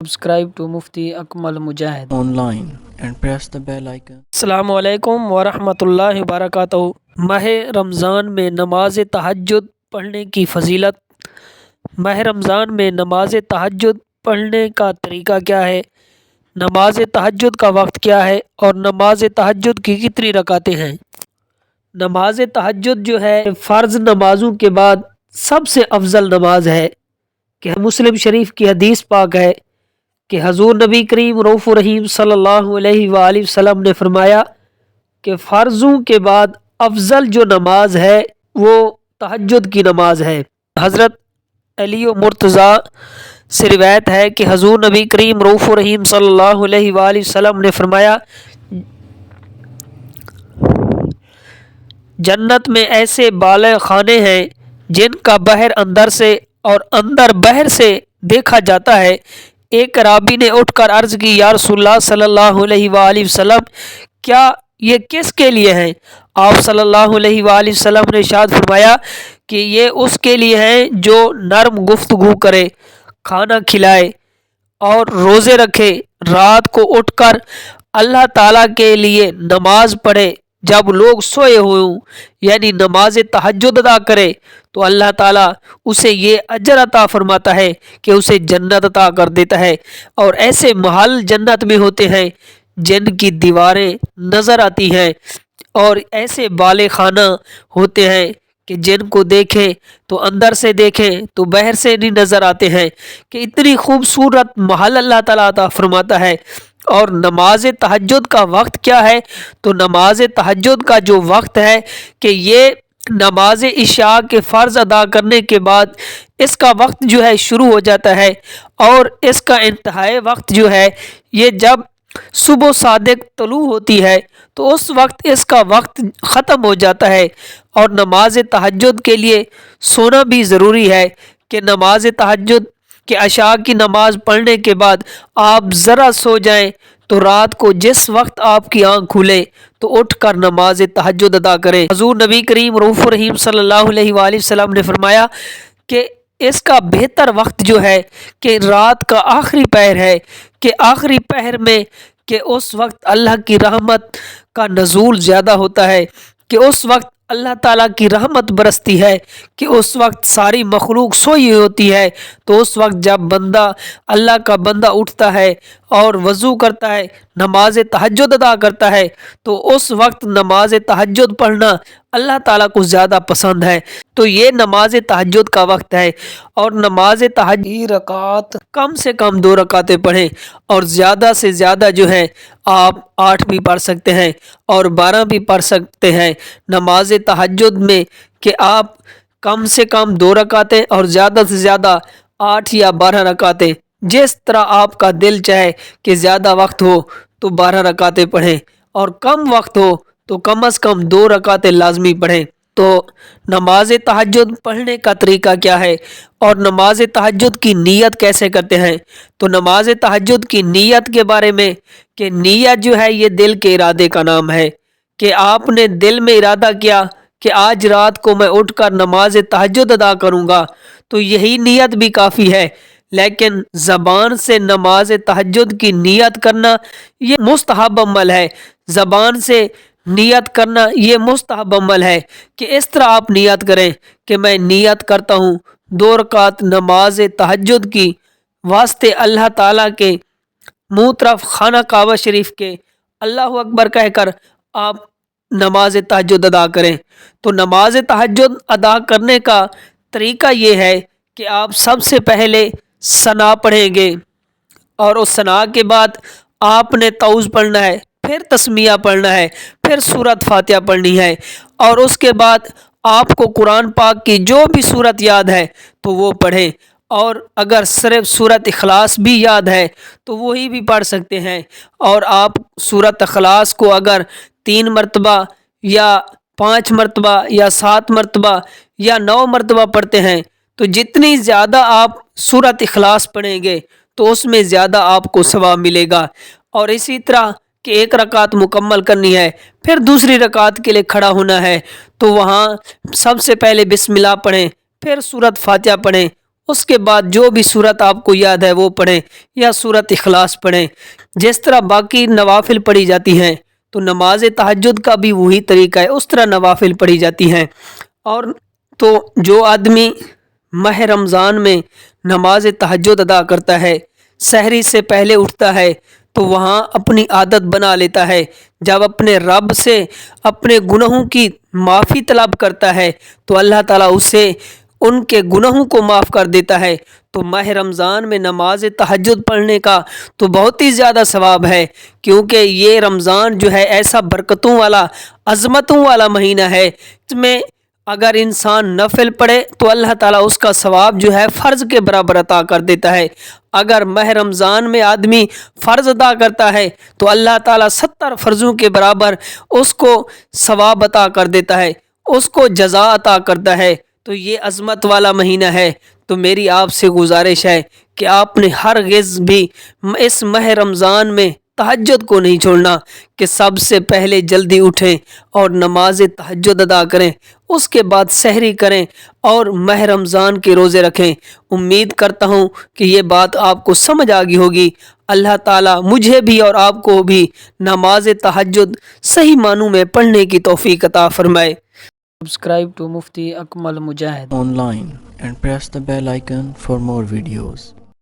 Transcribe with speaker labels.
Speaker 1: Subscribe to Mufti Akmal Mujahid
Speaker 2: online and press the bell icon.
Speaker 1: अस्सलाम वालेकुम वरहमतुल्लाहि वबरकातुहू। माह रमज़ान में नमाज तहज्जुद पढ़ने की फ़जीलत। माह रमज़ान में नमाज तहज्जुद पढ़ने का तरीका क्या है, नमाज तहज्जुद का वक्त क्या है और नमाज तहज्जुद की कितनी रकातें हैं। नमाज तहज्जुद जो है फ़र्ज़ नमाज़ों के बाद सबसे अफजल नमाज है कि मुस्लिम शरीफ की हदीस पाक है कि हजूर नबी करीम रऊफ़ रहीम सल्लल्लाहु अलैहि वसल्लम ने फरमाया कि फ़र्ज़ों के बाद अफजल जो नमाज है वो तहज्जुद की नमाज है। हज़रत अली मुर्तज़ा से रिवायत है कि हजूर नबी करीम रऊफ़ रहीम सल्लल्लाहु अलैहि वसल्लम ने फरमाया, जन्नत में ऐसे बाले खाने हैं जिनका बहर अंदर से और अंदर बहर से देखा जाता है। एक राबी ने उठकर अर्ज की, या रसूलल्लाह सल्लल्लाहु अलैहि वसल्लम, क्या ये किसके लिए हैं। आप सल्लल्लाहु अलैहि वसल्लम ने इरशाद फरमाया कि ये उसके लिए हैं जो नरम गुफ्तगू करे, खाना खिलाए और रोज़े रखे, रात को उठकर अल्लाह ताला के लिए नमाज पढ़े जब लोग सोए हों, यानी नमाज तहज्जुद अदा करे तो अल्लाह ताला उसे ये अजर अता फरमाता है कि उसे जन्नत अता कर देता है। और ऐसे महल जन्नत में होते हैं जिनकी दीवारें नज़र आती हैं और ऐसे बाले खाना होते हैं कि जिनको देखें तो अंदर से देखें तो बाहर से नहीं नज़र आते हैं, कि इतनी खूबसूरत महल अल्लाह ताला अता फरमाता है। और नमाज तहज्जुद का वक्त क्या है, तो नमाज तहज्जुद का जो वक्त है कि ये नमाज इशा के फ़र्ज़ अदा करने के बाद इसका वक्त जो है शुरू हो जाता है और इसका इंतहाई वक्त जो है ये जब सुबह सादिक तलू होती है तो उस वक्त इसका वक्त ख़त्म हो जाता है। और नमाज तहज्जुद के लिए सोना भी ज़रूरी है कि नमाज तहज्जुद के अशा की नमाज पढ़ने के बाद आप ज़रा सो जाएं तो रात को जिस वक्त आपकी आंख खुले तो उठकर नमाज तहज्जुद अदा करें। हजूर नबी करीम रऊफ़ रहीम सल्लल्लाहु अलैहि वसल्लम ने फरमाया कि इसका बेहतर वक्त जो है कि रात का आखिरी पहर है, कि आखिरी पहर में कि उस वक्त अल्लाह की रहमत का नज़ूल ज़्यादा होता है, कि उस वक्त अल्लाह ताला की रहमत बरसती है, कि उस वक्त सारी मखलूक सोई होती है। तो उस वक्त जब बंदा अल्लाह का बंदा उठता है और वज़ू करता है, नमाज तहज्जुद अदा करता है, तो उस वक्त नमाज तहज्जुद पढ़ना अल्लाह ताला को ज़्यादा पसंद है। तो ये नमाज तहज्जुद का वक्त है। और नमाज तहज्जुद की रकात कम से कम 2 रकातें पढ़ें और ज़्यादा से ज़्यादा जो है आप 8 भी पढ़ सकते हैं और 12 भी पढ़ सकते हैं नमाज तहज्जुद में, कि आप कम से कम 2 रकातें और ज़्यादा से ज़्यादा 8 या 12 रकातें, जिस तरह आपका दिल चाहे कि ज़्यादा वक्त हो तो 12 रकातें पढ़ें और कम वक्त हो तो कम से कम 2 रकातें लाजमी पढ़ें। तो नमाज तहज्जुद पढ़ने का तरीका क्या है और नमाज तहज्जुद की नीयत कैसे करते हैं। तो नमाज तहज्जुद की नीयत के बारे में, कि नीयत जो है ये दिल के इरादे का नाम है, कि आपने दिल में इरादा किया कि आज रात को मैं उठकर नमाज तहज्जुद अदा करूँगा, तो यही नीयत भी काफ़ी है। लेकिन ज़बान से नमाज तहज्जुद की नीयत करना ये मुस्तहब अमल है। ज़बान से नियत करना ये मुस्तहब अमल है कि इस तरह आप नियत करें कि मैं नियत करता हूँ 2 रकात नमाज तहज्जुद की वास्ते अल्लाह ताला के मुँह तरफ खाना काबा शरीफ के अल्लाह अकबर कहकर आप नमाज तहज्जुद अदा करें। तो नमाज तहज्जुद अदा करने का तरीका ये है कि आप सबसे पहले सना पढ़ेंगे और उस सना के बाद आपने तौज़ पढ़ना है, फिर तस्मिया पढ़ना है, फिर सूरत फातिहा पढ़नी है और उसके बाद आपको कुरान पाक की जो भी सूरत याद है तो वो पढ़ें। और अगर सिर्फ सूरत इखलास भी याद है तो वही भी पढ़ सकते हैं। और आप सूरत इखलास को अगर 3 मरतबा या 5 मरतबा या 7 मरतबा या 9 मरतबा पढ़ते हैं तो जितनी ज़्यादा आप सूरत इखलास पढ़ेंगे तो उसमें ज़्यादा आपको सवाब मिलेगा। और इसी तरह कि 1 रकात मुकम्मल करनी है, फिर दूसरी रकात के लिए खड़ा होना है तो वहाँ सबसे पहले बिस्मिल्लाह पढ़ें, फिर सूरत फातिहा पढ़ें, اس کے بعد جو بھی صورت آپ کو یاد ہے وہ پڑھیں یا صورت اخلاص پڑھیں. جس طرح باقی نوافل پڑھی جاتی ہیں تو نماز تہجد کا بھی وہی طریقہ ہے، اس طرح نوافل پڑھی جاتی ہیں. اور تو جو آدمی ماہ رمضان میں نماز تہجد ادا کرتا ہے، سحری سے پہلے اٹھتا ہے، تو وہاں اپنی عادت بنا لیتا ہے، جب اپنے رب سے اپنے گناہوں کی معافی طلب کرتا ہے تو اللہ تعالیٰ اسے ان کے گناہوں کو معاف کر دیتا ہے. تو ماہ رمضان میں نماز تہجد پڑھنے کا تو بہت ہی زیادہ ثواب ہے، کیونکہ یہ رمضان جو ہے ایسا برکتوں والا، عظمتوں والا مہینہ ہے. اس میں اگر انسان نفل پڑھے تو اللہ تعالیٰ اس کا ثواب جو ہے فرض کے برابر عطا کر دیتا ہے. اگر ماہ رمضان میں آدمی فرض ادا کرتا ہے تو اللہ تعالیٰ 70 فرضوں کے برابر اس کو ثواب عطا کر دیتا ہے، اس کو جزا عطا کرتا ہے. تو یہ عظمت والا مہینہ ہے. تو میری آپ سے گزارش ہے کہ آپ نے ہرگز بھی اس ماہ رمضان میں تہجد کو نہیں چھوڑنا، کہ سب سے پہلے جلدی اٹھیں اور نماز تہجد ادا کریں، اس کے بعد سحری کریں اور ماہ رمضان کے روزے رکھیں. امید کرتا ہوں کہ یہ بات آپ کو سمجھ آ گئی ہوگی. اللہ تعالیٰ مجھے بھی اور آپ کو بھی نماز تہجد صحیح معنوں میں پڑھنے کی توفیق عطا فرمائے. Subscribe to Mufti Akmal Mujahid
Speaker 2: online and press the bell icon for more videos.